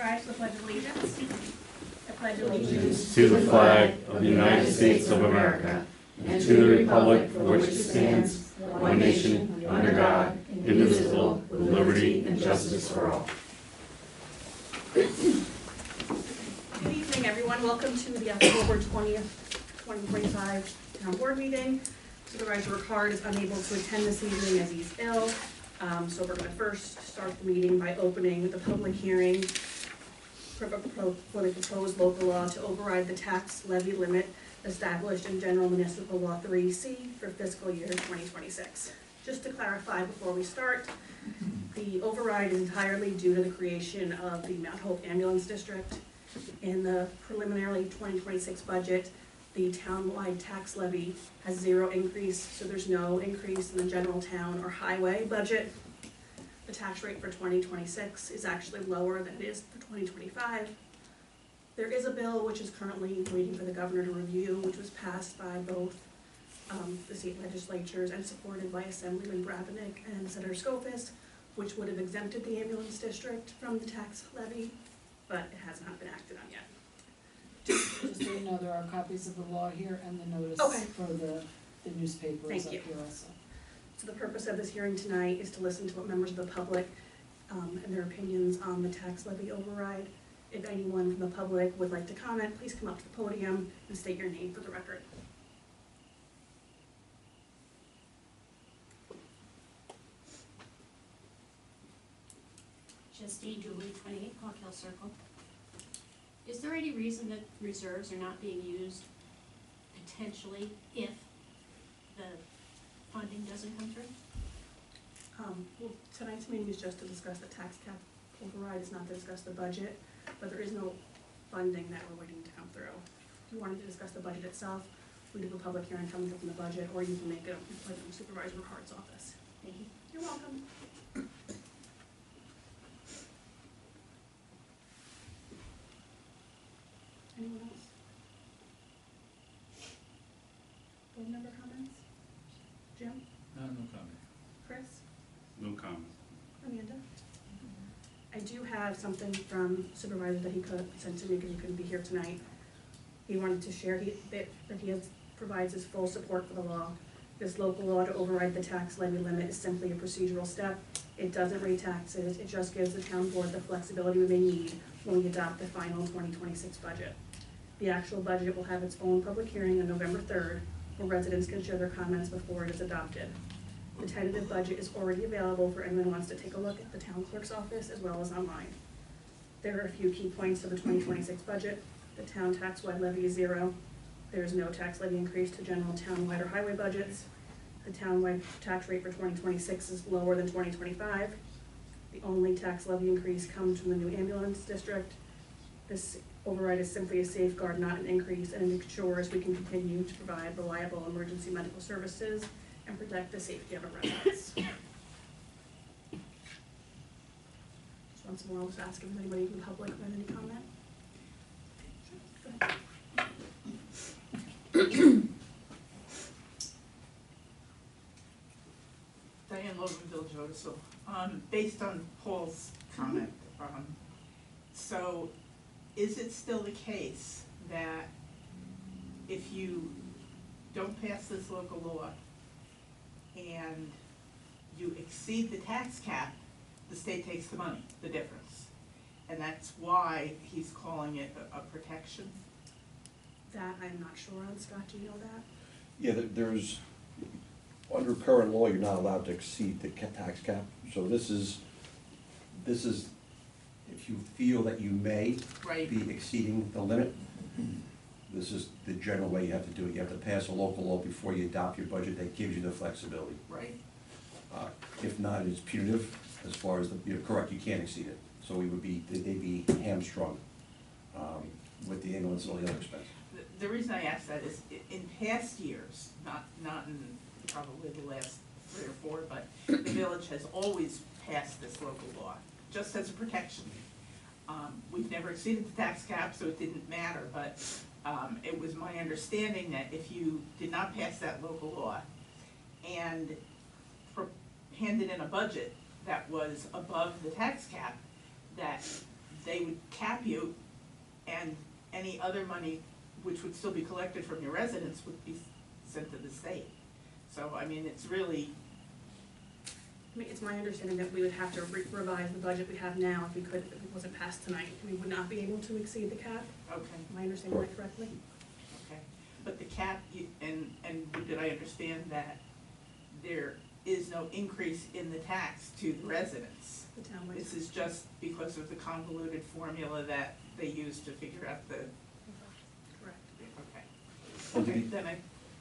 rise to the Pledge of Allegiance. I pledge allegiance to the flag of the United States of America and to the republic for which it stands, one nation, under God, indivisible, with liberty and justice for all. Good evening, everyone. Welcome to the October 20th, 2025 Town Board meeting. Supervisor Ricard is unable to attend this evening as he's ill. So we're going to first start the meeting by opening the public hearing for the proposed local law to override the tax levy limit established in General Municipal Law 3C for fiscal year 2026. Just to clarify before we start, the override is entirely due to the creation of the Mount Hope Ambulance District. In the preliminary 2026 budget, the town-wide tax levy has zero increase, so there's no increase in the general town or highway budget. The tax rate for 2026 is actually lower than it is for 2025. There is a bill which is currently waiting for the governor to review, which was passed by both the state legislatures and supported by Assemblyman Brabennick and Senator Skoufis, which would have exempted the ambulance district from the tax levy, but it has not been acted on yet. Just so you know, there are copies of the law here and the notice for the newspaper is up here also. So the purpose of this hearing tonight is to listen to what members of the public and their opinions on the tax levy override. If anyone from the public would like to comment, please come up to the podium and state your name for the record. Justine Julie, 28 Hawk Hill Circle. Is there any reason that reserves are not being used potentially if the funding doesn't come through? Well, tonight's meeting is just to discuss the tax cap override. It's not to discuss the budget, but there is no funding that we're waiting to come through. If you wanted to discuss the budget itself, we do a public hearing coming up in the budget, or you can make it appointment with Supervisor Ricard's office. Thank you. You're welcome. Anyone else? Board member comments? Jim? No comment. Chris? No comment. Amanda? I do have something from Supervisor that he could send to me because he couldn't be here tonight. He wanted to share that he provides his full support for the law. This local law to override the tax levy limit is simply a procedural step. It doesn't raise taxes. It just gives the town board the flexibility we may need when we adopt the final 2026 budget. The actual budget will have its own public hearing on November 3rd, where residents can share their comments before it is adopted. The tentative budget is already available for anyone who wants to take a look at the town clerk's office as well as online. There are a few key points of the 2026 budget. The town tax-wide levy is zero. There is no tax levy increase to general town-wide or highway budgets. The town-wide tax rate for 2026 is lower than 2025. The only tax levy increase comes from the new ambulance district. This override is simply a safeguard, not an increase, and it ensures we can continue to provide reliable emergency medical services and protect the safety of our residents. Just once more, I'll just ask if anybody in the public has any comment. Diane Loganville Jodisel. Based on Paul's comment, so is it still the case that if you don't pass this local law and you exceed the tax cap, the state takes the money, the difference? And that's why he's calling it a protection? That I'm not sure on. Scott, do you know that? Yeah, there's, under current law, you're not allowed to exceed the tax cap. So this is, if you feel that you may be exceeding the limit, this is the general way you have to do it. You have to pass a local law before you adopt your budget that gives you the flexibility. Right. If not, it's punitive as far as you're correct, you can't exceed it. So we would be, they'd be hamstrung with the ambulance and all the other expenses. The reason I ask that is in past years, not in probably the last 3 or 4, but the village has always passed this local law, just as a protection. We've never exceeded the tax cap, so it didn't matter, but it was my understanding that if you did not pass that local law and handed in a budget that was above the tax cap, that they would cap you, and any other money which would still be collected from your residents would be sent to the state. So, I mean, it's really, I mean, it's my understanding that we would have to revise the budget we have now if it wasn't passed tonight. We would not be able to exceed the cap. okay, Am I understanding that correctly? okay. But the cap, and did I understand that there is no increase in the tax to the residents? The town This is just because of the convoluted formula that they use to figure out the, Correct. okay. And to Okay, be- then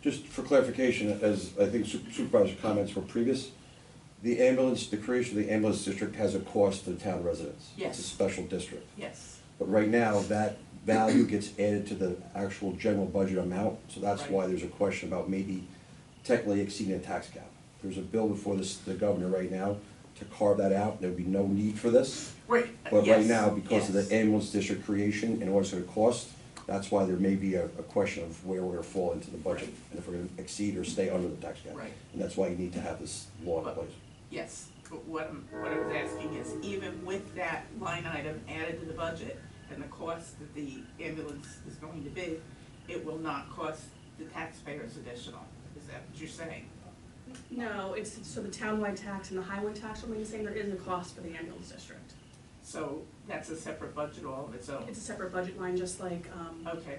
Just for clarification, as I think supervisor's comments were previous, the creation of the ambulance district has a cost to the town residents. Yes. It's a special district. yes, But right now, that value gets added to the actual general budget amount, so that's Right. why there's a question about maybe technically exceeding a tax cap. There's a bill before the governor right now to carve that out, there'd be no need for this. right, But yes, right now, because of yes. the ambulance district creation and what's gonna cost, that's why there may be a question of where we're gonna fall into the budget, and if we're gonna exceed or stay under the tax cap. Right. And that's why you need to have this law in But- place. Yes, but what I was asking is, even with that line item added to the budget and the cost that the ambulance is going to be, it will not cost the taxpayers additional, is that what you're saying? No, so the townwide tax and the highway tax remain the same. There is a cost for the ambulance district. So that's a separate budget all of its own? It's a separate budget line, just like, Okay,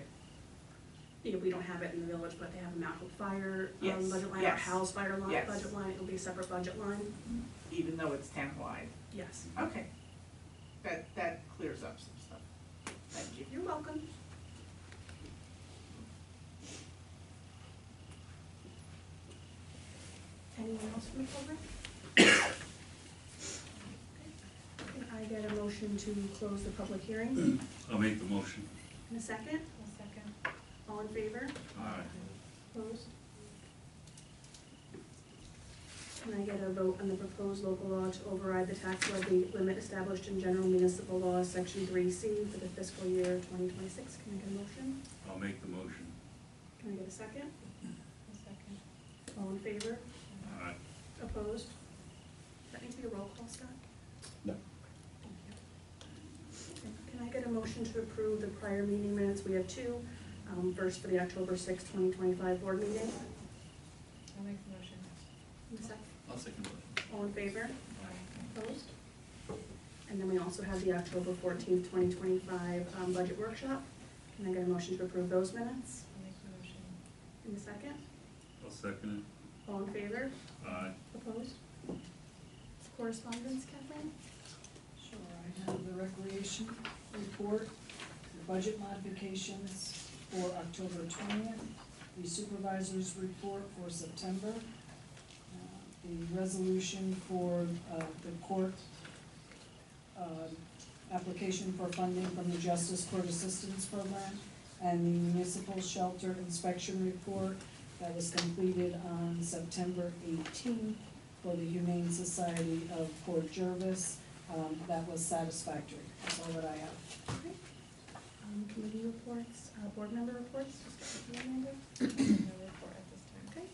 we don't have it in the village, but they have a Mount Hope Fire Yes, budget line, or yes, Hal's Fire line, yes. budget line. It'll be a separate budget line. even though it's townwide? Yes. Okay, that clears up some stuff, thank you. You're welcome. Anyone else from the public? Can I get a motion to close the public hearing? I'll make the motion. In a second? A second. All in favor? Aye. Opposed? Can I get a vote on the proposed local law to override the tax levy limit established in general municipal law, section 3C for the fiscal year 2026? Can I get a motion? I'll make the motion. Can I get a second? A second. All in favor? Aye. Opposed? Does that need to be a roll call, Scott? No. Thank you. Can I get a motion to approve the prior meeting minutes? We have two. First for the October 6, 2025 board meeting. I'll make the motion. In a second. I'll second it. All in favor? Opposed? And then we also have the October 14th, 2025 budget workshop. Can I get a motion to approve those minutes? I'll make the motion. In a second. I'll second All in favor? it. Aye. Opposed? Correspondence, Kathleen? Sure, I have the recreation report, the budget modifications for October 20th, the supervisor's report for September, the resolution for the court, application for funding from the Justice Court Assistance Program, and the municipal shelter inspection report that was completed on September 18th for the Humane Society of Port Jervis. That was satisfactory. That's all that I have. Okay. Committee reports, board member reports, just start with you, Amanda. No report at this time. Okay.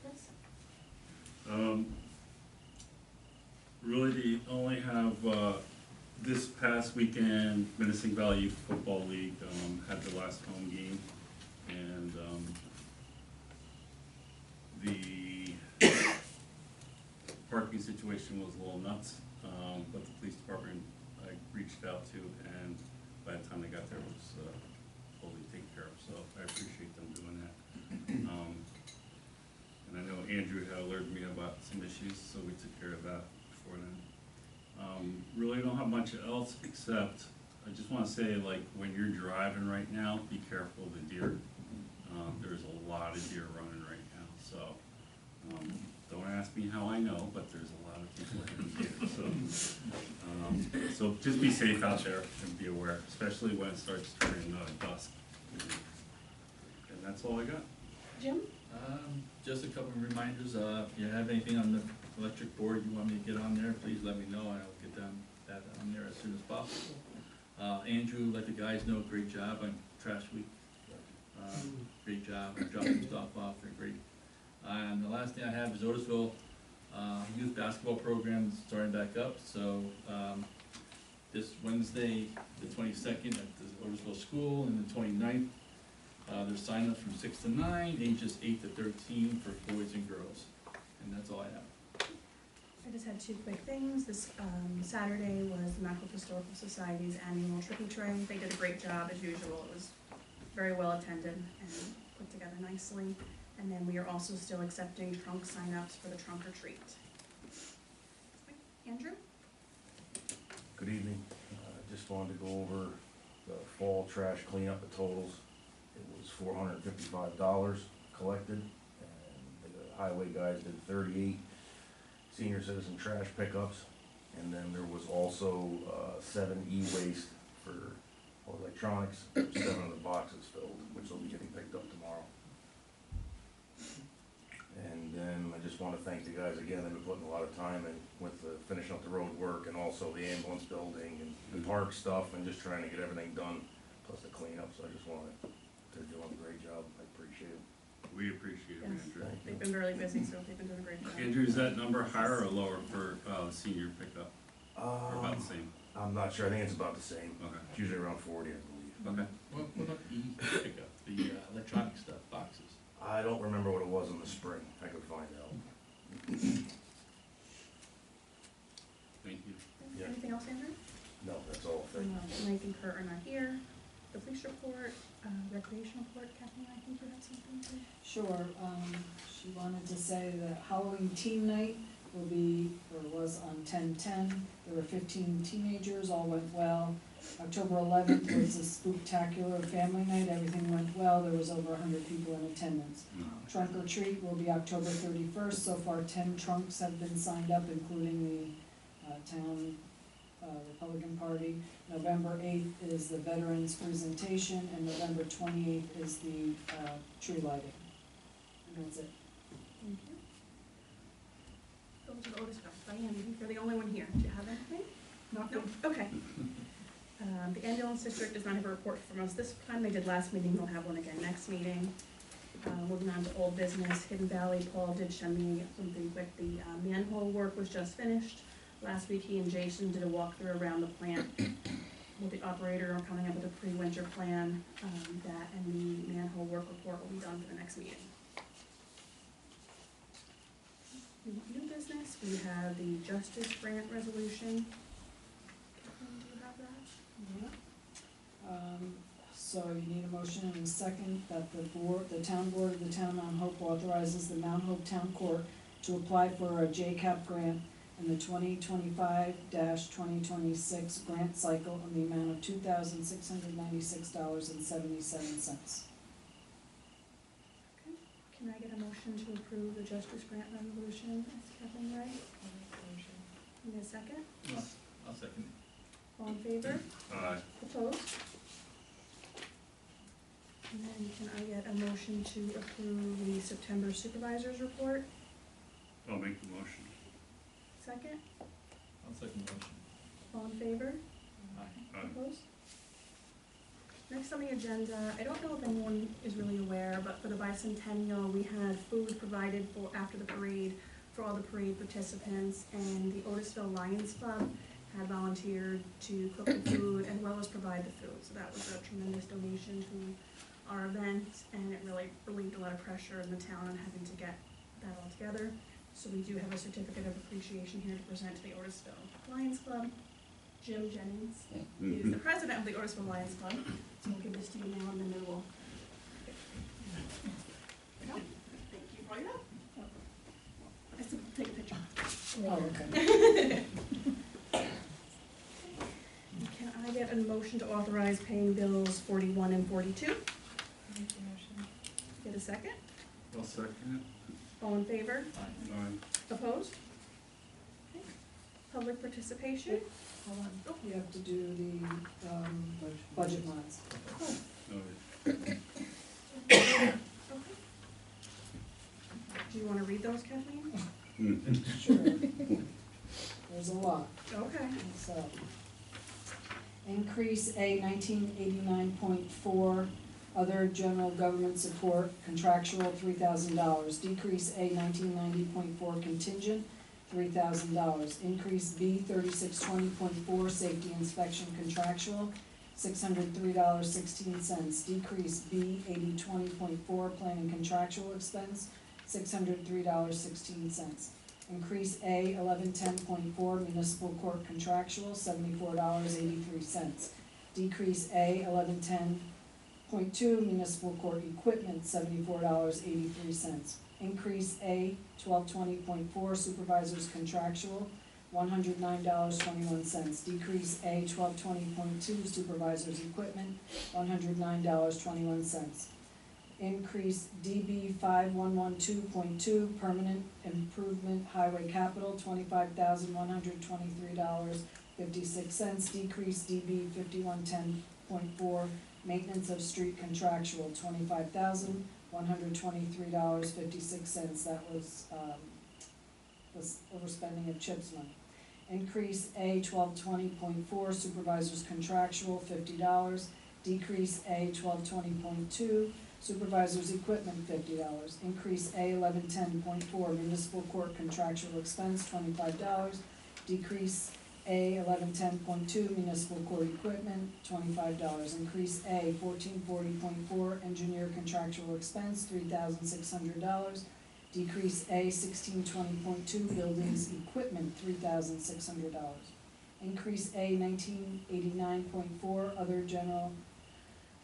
Chris? Really, the only have, this past weekend, Menacing Valley Youth Football League, had the last home game, and, the parking situation was a little nuts, but the police department I reached out to, and by the time they got there, it was, totally taken care of, so I appreciate them doing that. And I know Andrew had alerted me about some issues, so we took care of that before then. Really don't have much else, except I just wanna say, like, when you're driving right now, be careful of the deer. There's a lot of deer running right now, so, don't ask me how I know, but there's a lot of people hitting deer, so just be safe out there and be aware, especially when it starts turning dusk. And that's all I got. Jim? Just a couple of reminders, if you have anything on the electric board you want me to get on there, please let me know, and I'll get that on there as soon as possible. Andrew, let the guys know, great job on trash week. Great job, dropping stuff off, they're great. And the last thing I have is Otisville, youth basketball program is starting back up, so, this Wednesday, the 22nd, at the Otisville School, and the 29th. There's sign-ups from 6 to 9, ages 8 to 13 for boys and girls. And that's all I have. I just had two quick things. This Saturday was the Mount Hope Historical Society's annual trippy train. They did a great job as usual. It was very well attended and put together nicely. And then we are also still accepting trunk sign-ups for the trunk or treat. Andrew? Good evening. Just wanted to go over the fall trash cleanup, the totals. It was $455 collected, and the highway guys did 38 senior citizen trash pickups. And then there was also 7 e-waste for electronics, 7 of the boxes filled, which will be getting picked up tomorrow. And then I just want to thank the guys again. They've been putting a lot of time in with the finishing up the road work and also the ambulance building and the park stuff and just trying to get everything done, plus the cleanup. So I just wanted, they're doing a great job. I appreciate it. We appreciate it, Yes. Andrew. Thank They've you. been really busy, so they've been doing a great job. Andrew, is that number higher or lower for the senior pickup, or about the same? I'm not sure. I think it's about the same. Okay, It's usually around 40, I believe. okay. What about the pickup, the electronic stuff, boxes? I don't remember what it was in the spring. I could find out. Thank you. Yeah. Anything else, Andrew? No, that's all. Thank you. Mike and Kurt are not here. The police report, recreational report, Kathleen, I think you have something to. Sure, she wanted to say that Halloween teen night will be, or was on 10/10. There were 15 teenagers, all went well. October 11th was a spooktacular family night, everything went well, there was over 100 people in attendance. Trunk or treat will be October 31st, so far 10 trunks have been signed up, including the town Republican Party. November 8th is the veterans presentation, and November 28th is the tree lighting. And that's it. Thank you. Go to the Otis Fest. Diane, you're the only one here. Do you have anything? No? Okay. The ambulance district does not have a report from us this time. They did last meeting. They'll have one again next meeting. Moving on to old business, Hidden Valley, Paul did send me something quick. The manhole work was just finished. Last week, he and Jason did a walkthrough around the plant with the operator on coming up with a pre-winter plan. That and the manhole work report will be done for the next meeting. New business, we have the Justice Grant Resolution. Kathleen, do you have that? So you need a motion and a second that the town board of the town of Mount Hope authorizes the Mount Hope Town Court to apply for a JCAP grant in the 2025-2026 grant cycle in the amount of $2,696.77. Can I get a motion to approve the Justice Grant Resolution? Is Kathleen right? I'll make the motion. Need a second? I'll second it. All in favor? Aye. Opposed? And then can I get a motion to approve the September Supervisors Report? I'll make the motion. Second? I'll second the motion. All in favor? Aye. Aye. Opposed? Next on the agenda, I don't know if anyone is really aware, but for the bicentennial, we had food provided for after the parade for all the parade participants, and the Otisville Lions Club had volunteered to cook the food as well as provide the food. So that was a tremendous donation to our event, and it really relieved a lot of pressure in the town on having to get that all together. So we do have a certificate of appreciation here to present to the Otisville Lions Club. Jim Jennings is the president of the Otisville Lions Club, so we'll give this to you now and then we will. Thank you, right up. I still take a picture. Oh, okay. Can I get a motion to authorize paying bills 41 and 42? I'll make the motion. Get a second? I'll second it. All in favor? Aye. Aye. Opposed? Okay. Public participation? Hold on, you have to do the budget lines. Oh, Okay. Do you want to read those, Kathleen? Sure. There's a lot. Okay. So, increase A 1989.4, other general government support, contractual $3,000. Decrease A 1990.4, contingent, $3,000. Increase B 3620.4, safety inspection contractual, $603.16. Decrease B 8020.4, planning contractual expense, $603.16. Increase A 1110.4, municipal court contractual, $74.83. Decrease A 1110.2, municipal court equipment, $74.83. Increase A 1220.4, supervisors contractual, $109.21. Decrease A 1220.2, supervisors equipment, $109.21. Increase DB 5112.2, permanent improvement highway capital, $25,123.56. Decrease DB 5110.4, maintenance of street contractual, $25,123.56. That was overspending of CHIPS money. Increase A 1220.4, supervisors contractual, $50. Decrease A 1220.2, supervisors equipment, $50. Increase A 1110.4, municipal court contractual expense, $25. Decrease A 1110.2, municipal court equipment, $25. Increase A 1440.4, engineer contractual expense, $3,600. Decrease A 1620.2, buildings equipment, $3,600. Increase A 1989.4, other general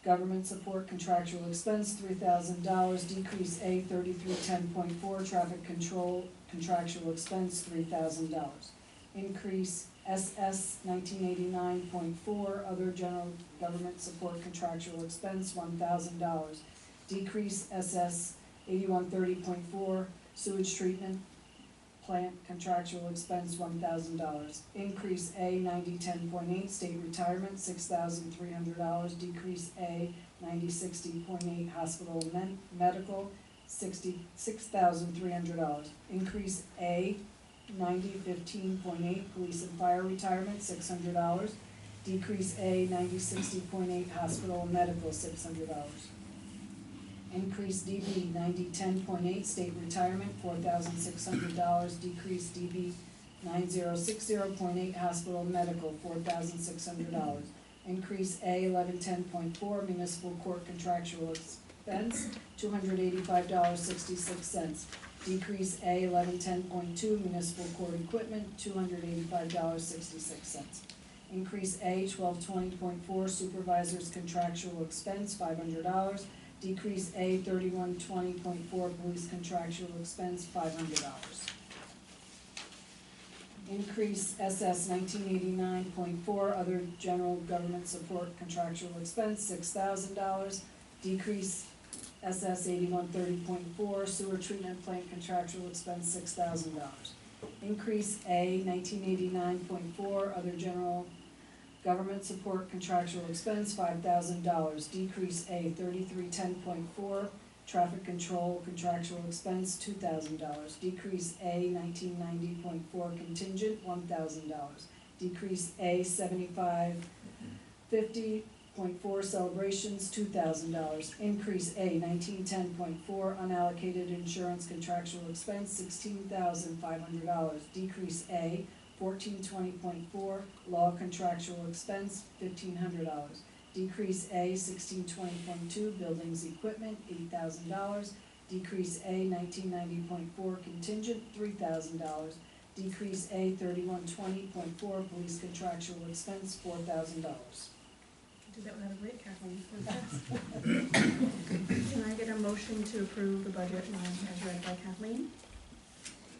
government support contractual expense, $3,000. Decrease A 3310.4, traffic control contractual expense, $3,000. Increase SS 1989.4, other general government support contractual expense, $1,000. Decrease SS 8130.4, sewage treatment plant contractual expense, $1,000. Increase A 9010.8, state retirement, $6,300. Decrease A 9060.8, hospital medical, $6,300. Increase A 9015.8, police and fire retirement, $600. Decrease A 9060.8, hospital and medical, $600. Increase DB 9010.8, state retirement, $4,600. Decrease DB 9060.8, hospital and medical, $4,600. Increase A 1110.4, municipal court contractual expense, $285.66. Decrease A 1110.2, municipal court equipment, $285.66. Increase A 1220.4, supervisors contractual expense, $500. Decrease A 3120.4, police contractual expense, $500. Increase SS 1989.4, other general government support contractual expense, $6,000. Decrease SS 8130.4, sewer treatment plant contractual expense, $6,000. Increase A 1989.4, other general government support contractual expense, $5,000. Decrease A 3310.4, traffic control contractual expense, $2,000. Decrease A 1990.4, contingent, $1,000. Decrease A 7550.4, celebrations, $2,000. Increase A 1910.4, unallocated insurance contractual expense, $16,500. Decrease A 1420.4, law contractual expense, $1,500. Decrease A 1620.2, buildings equipment, $8,000. Decrease A 1990.4, contingent, $3,000. Decrease A 3120.4, police contractual expense, $4,000. Do that without a break, Kathleen. Can I get a motion to approve the budget as read by Kathleen?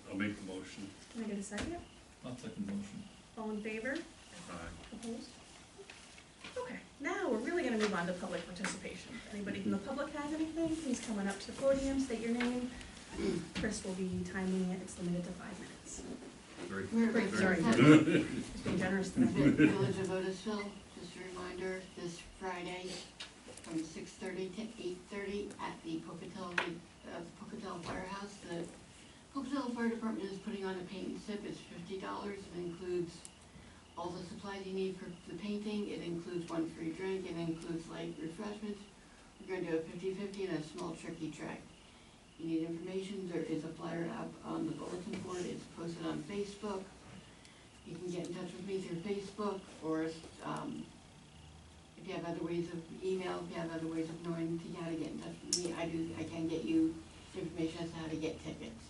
I'll make the motion. Can I get a second? I'll second the motion. All in favor? Aye. Opposed? Okay, now we're really gonna move on to public participation. If anybody from the public has anything, please come on up to the podium, state your name. Chris will be timing it, it's limited to 5 minutes. Very, Great, sorry. very. Just being generous today. Village of Otisville, just a reminder, this Friday from 6:30 to 8:30 at the Pocatello Firehouse. The Pocatello Fire Department is putting on a paint and sip. It's $50. It includes all the supplies you need for the painting. It includes one free drink. It includes light refreshments. We're going to do a 50-50 and a small turkey track. you need information, there is a flyer up on the bulletin board, it's posted on Facebook. You can get in touch with me through Facebook, or, if you have other ways of email, if you have other ways of knowing how to get in touch with me, I can get you information as to how to get tickets.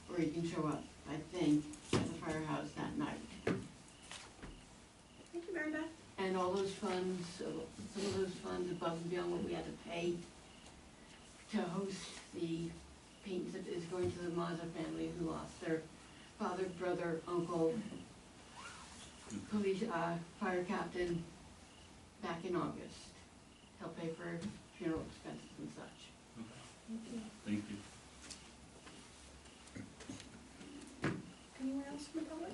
Or you can show up, I think, at the firehouse that night. Thank you, Mary Beth. And all those funds, some of those funds above and beyond what we had to pay to host the paint that is going to the Mazza family who lost their father, brother, uncle, police, fire captain back in August. Help pay for funeral expenses and such. Thank you. Anyone else from the public?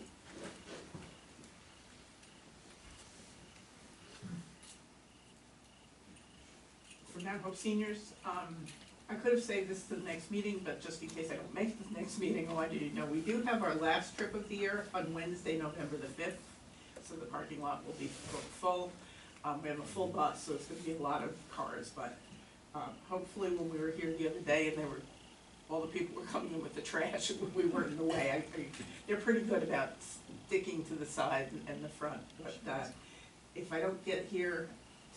For Mount Hope seniors, I could have saved this to the next meeting, but just in case I don't make the next meeting, I wanted you to know, we do have our last trip of the year on Wednesday, November the 5th, so the parking lot will be full. We have a full bus, so it's gonna be a lot of cars, but hopefully when we were here the other day and all the people were coming in with the trash, we weren't in the way. They're pretty good about sticking to the side and the front, but if I don't get here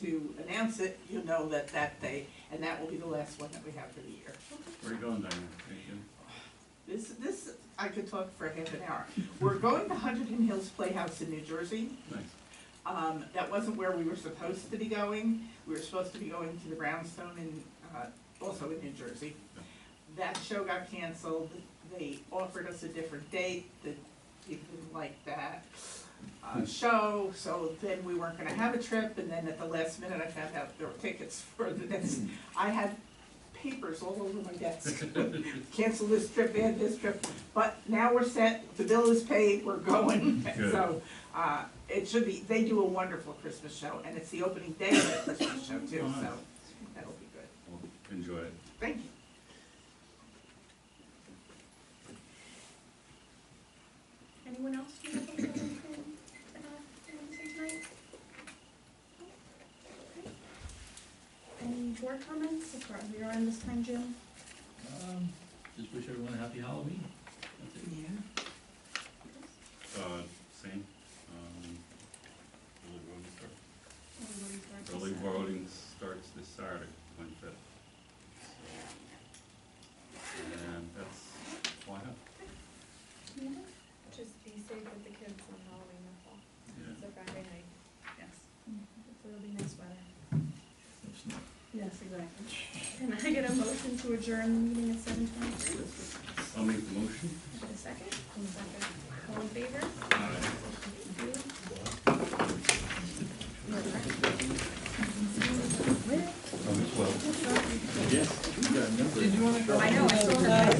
to announce it, you'll know that day, and that will be the last one that we have for the year. Where are you going, Diane? Thank you. This, I could talk for half an hour. We're going to Hunterdon Hills Playhouse in New Jersey. Nice. That wasn't where we were supposed to be going. We were supposed to be going to the Brownstone in, also in New Jersey. That show got canceled. They offered us a different date that you didn't like that show, so then we weren't gonna have a trip, and then at the last minute I found out there were tickets for the next, I had papers all over my desk. Cancel this trip, add this trip, but now we're set, the bill is paid, we're going. Good. So, it should be, they do a wonderful Christmas show, and it's the opening day of the Christmas show too, Nice. so that'll be good. Well, enjoy it. Thank you. Anyone else from the public have anything they want to say tonight? Okay. Any board comments as far as we are in this time, Jim? Just wish everyone a happy Halloween. That's it. Yeah. Same. Early voting starts this Saturday, 25th. And that's all I have. Just be safe with the kids on Halloween, that's all. Yeah. It's a Friday night. Yes. Hopefully it'll be nice weather. It's not- Yes, exactly. Can I get a motion to adjourn the meeting at 7:23? I'll make the motion. A second? All in favor? Aye. Yes, you got a number. I know, I saw that.